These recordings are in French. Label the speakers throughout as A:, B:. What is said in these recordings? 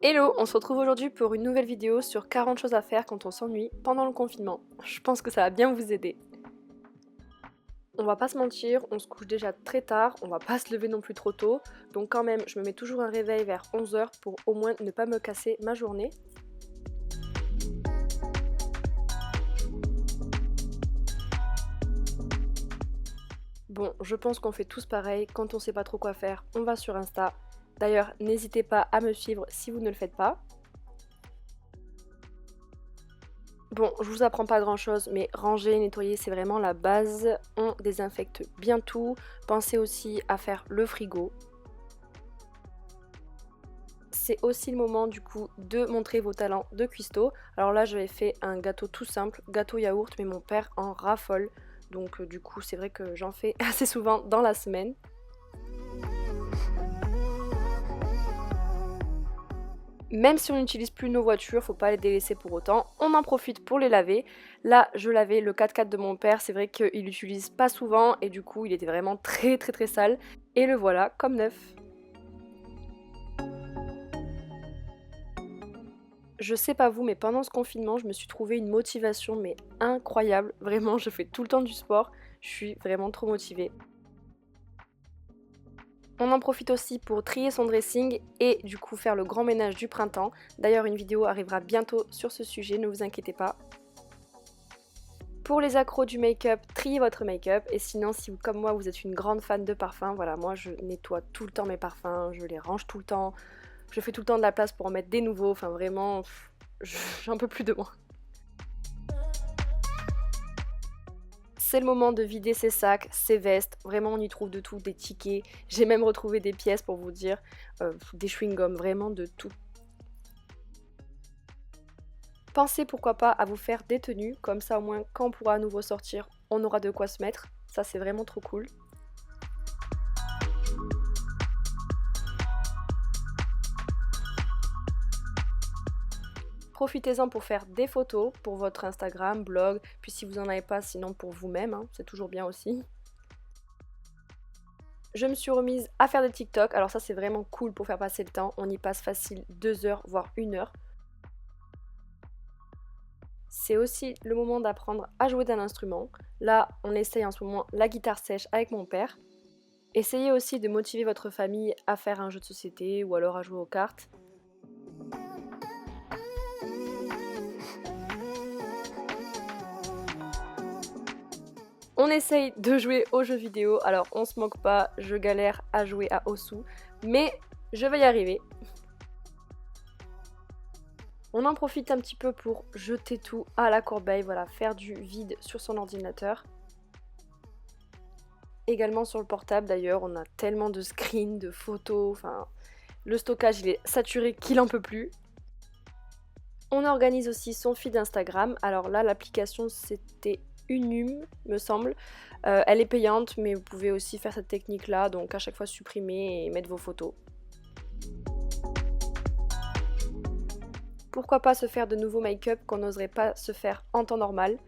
A: Hello, on se retrouve aujourd'hui pour une nouvelle vidéo sur 40 choses à faire quand on s'ennuie pendant le confinement. Je pense que ça va bien vous aider. On va pas se mentir, on se couche déjà très tard, on va pas se lever non plus trop tôt, donc quand même je me mets toujours un réveil vers 11 h pour au moins ne pas me casser ma journée. Bon, je pense qu'on fait tous pareil, quand on sait pas trop quoi faire, on va sur Insta. D'ailleurs, n'hésitez pas à me suivre si vous ne le faites pas. Bon, je vous apprends pas grand chose, mais ranger, nettoyer, c'est vraiment la base. On désinfecte bien tout. Pensez aussi à faire le frigo. C'est aussi le moment du coup de montrer vos talents de cuistot. Alors là, j'avais fait un gâteau tout simple, gâteau yaourt, mais mon père en raffole. Donc du coup, c'est vrai que j'en fais assez souvent dans la semaine. Même si on n'utilise plus nos voitures, faut pas les délaisser pour autant. On en profite pour les laver. Là, je lavais le 4x4 de mon père. C'est vrai qu'il l'utilise pas souvent et du coup, il était vraiment très sale. Et le voilà comme neuf. Je sais pas vous, mais pendant ce confinement, je me suis trouvé une motivation mais incroyable. Vraiment, je fais tout le temps du sport. Je suis vraiment trop motivée. On en profite aussi pour trier son dressing et du coup faire le grand ménage du printemps. D'ailleurs, une vidéo arrivera bientôt sur ce sujet, ne vous inquiétez pas. Pour les accros du make-up, triez votre make-up. Et sinon, si vous, comme moi, vous êtes une grande fan de parfums, voilà, moi je nettoie tout le temps mes parfums, je les range tout le temps. Je fais tout le temps de la place pour en mettre des nouveaux, enfin vraiment, j'en peux plus de moi. C'est le moment de vider ses sacs, ses vestes, vraiment on y trouve de tout, des tickets, j'ai même retrouvé des pièces pour vous dire, des chewing-gums, vraiment de tout. Pensez pourquoi pas à vous faire des tenues, comme ça au moins quand on pourra à nouveau sortir, on aura de quoi se mettre, ça c'est vraiment trop cool. Profitez-en pour faire des photos pour votre Instagram, blog, puis si vous n'en avez pas, sinon pour vous-même, hein, c'est toujours bien aussi. Je me suis remise à faire des TikTok, alors ça c'est vraiment cool pour faire passer le temps, on y passe facile 2 heures voire 1 heure. C'est aussi le moment d'apprendre à jouer d'un instrument. Là, on essaye en ce moment la guitare sèche avec mon père. Essayez aussi de motiver votre famille à faire un jeu de société ou alors à jouer aux cartes. On essaye de jouer aux jeux vidéo, alors on se moque pas, je galère à jouer à Osu, mais je vais y arriver. On en profite un petit peu pour jeter tout à la corbeille, voilà, faire du vide sur son ordinateur. Également sur le portable d'ailleurs, on a tellement de screens, de photos, enfin le stockage il est saturé qu'il en peut plus. On organise aussi son feed Instagram, alors là l'application c'était Unum me semble, elle est payante mais vous pouvez aussi faire cette technique là, donc à chaque fois supprimer et mettre vos photos. Pourquoi pas se faire de nouveaux make-up qu'on n'oserait pas se faire en temps normal.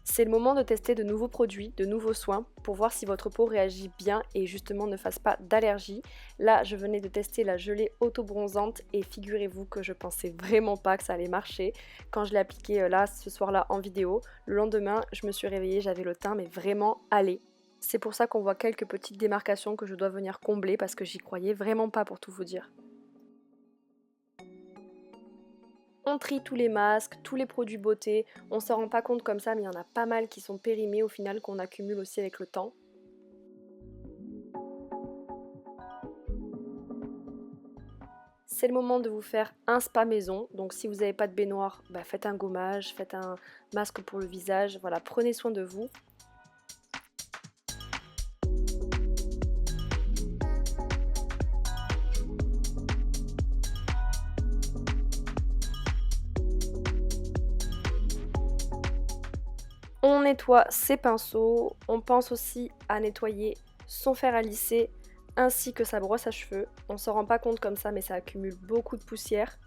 A: C'est le moment de tester de nouveaux produits, de nouveaux soins pour voir si votre peau réagit bien et justement ne fasse pas d'allergie. Là, je venais de tester la gelée auto-bronzante et figurez-vous que je pensais vraiment pas que ça allait marcher. Quand je l'ai appliquée là, ce soir-là en vidéo, le lendemain, je me suis réveillée, j'avais le teint mais vraiment allé. C'est pour ça qu'on voit quelques petites démarcations que je dois venir combler parce que j'y croyais vraiment pas pour tout vous dire. On trie tous les masques, tous les produits beauté, on s'en rend pas compte comme ça mais il y en a pas mal qui sont périmés au final qu'on accumule aussi avec le temps. C'est le moment de vous faire un spa maison, donc si vous n'avez pas de baignoire, faites un gommage, faites un masque pour le visage, voilà, prenez soin de vous. On nettoie ses pinceaux, on pense aussi à nettoyer son fer à lisser ainsi que sa brosse à cheveux. On s'en rend pas compte comme ça mais ça accumule beaucoup de poussière.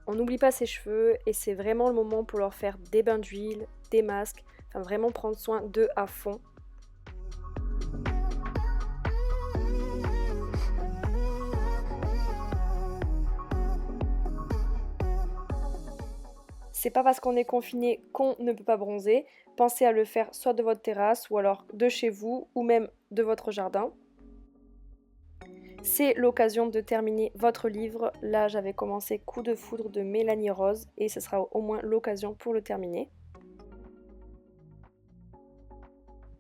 A: On n'oublie pas ses cheveux et c'est vraiment le moment pour leur faire des bains d'huile, des masques, enfin vraiment prendre soin d'eux à fond. C'est pas parce qu'on est confiné qu'on ne peut pas bronzer. Pensez à le faire soit de votre terrasse ou alors de chez vous ou même de votre jardin. C'est l'occasion de terminer votre livre. Là, j'avais commencé Coup de foudre de Mélanie Rose et ce sera au moins l'occasion pour le terminer.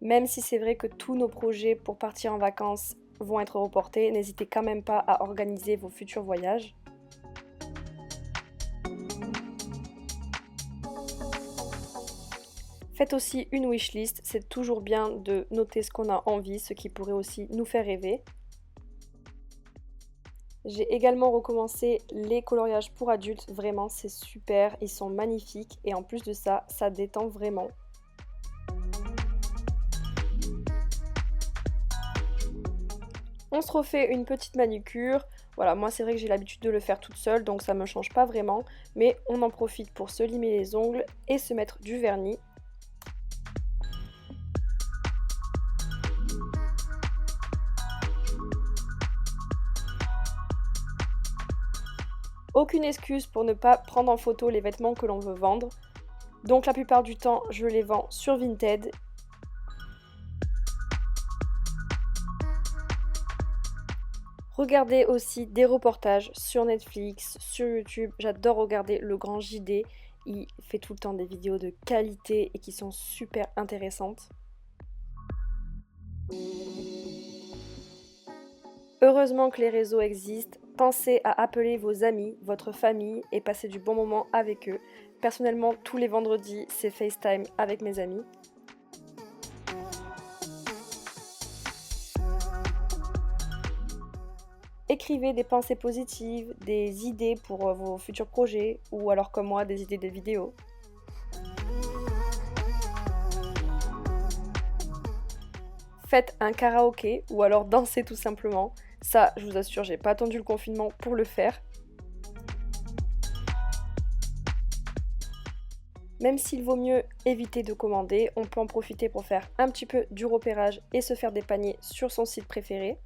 A: Même si c'est vrai que tous nos projets pour partir en vacances vont être reportés, n'hésitez quand même pas à organiser vos futurs voyages. Faites aussi une wishlist, c'est toujours bien de noter ce qu'on a envie, ce qui pourrait aussi nous faire rêver. J'ai également recommencé les coloriages pour adultes, vraiment c'est super, ils sont magnifiques et en plus de ça, ça détend vraiment. On se refait une petite manucure. Voilà, moi c'est vrai que j'ai l'habitude de le faire toute seule, donc ça me change pas vraiment, mais on en profite pour se limer les ongles et se mettre du vernis. Aucune excuse pour ne pas prendre en photo les vêtements que l'on veut vendre. Donc la plupart du temps, je les vends sur Vinted. Regardez aussi des reportages sur Netflix, sur YouTube. J'adore regarder le grand JD. Il fait tout le temps des vidéos de qualité et qui sont super intéressantes. Heureusement que les réseaux existent. Pensez à appeler vos amis, votre famille et passer du bon moment avec eux. Personnellement, tous les vendredis, c'est FaceTime avec mes amis. Écrivez des pensées positives, des idées pour vos futurs projets ou alors comme moi, des idées de vidéos. Faites un karaoké ou alors dansez tout simplement. Ça, je vous assure, j'ai pas attendu le confinement pour le faire. Même s'il vaut mieux éviter de commander, on peut en profiter pour faire un petit peu du repérage et se faire des paniers sur son site préféré.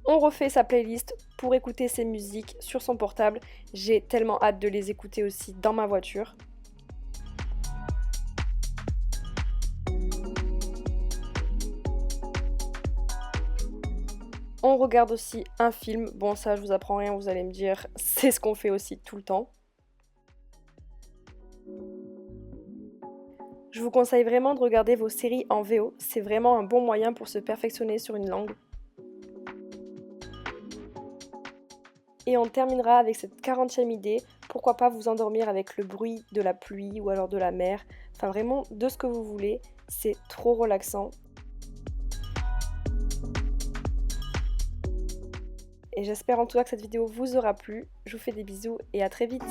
A: On refait sa playlist pour écouter ses musiques sur son portable. J'ai tellement hâte de les écouter aussi dans ma voiture. On regarde aussi un film. Bon, ça, je vous apprends rien, vous allez me dire, c'est ce qu'on fait aussi tout le temps. Je vous conseille vraiment de regarder vos séries en VO. C'est vraiment un bon moyen pour se perfectionner sur une langue. Et on terminera avec cette 40e idée. Pourquoi pas vous endormir avec le bruit de la pluie ou alors de la mer. Enfin, vraiment, de ce que vous voulez. C'est trop relaxant. Et j'espère en tout cas que cette vidéo vous aura plu. Je vous fais des bisous et à très vite.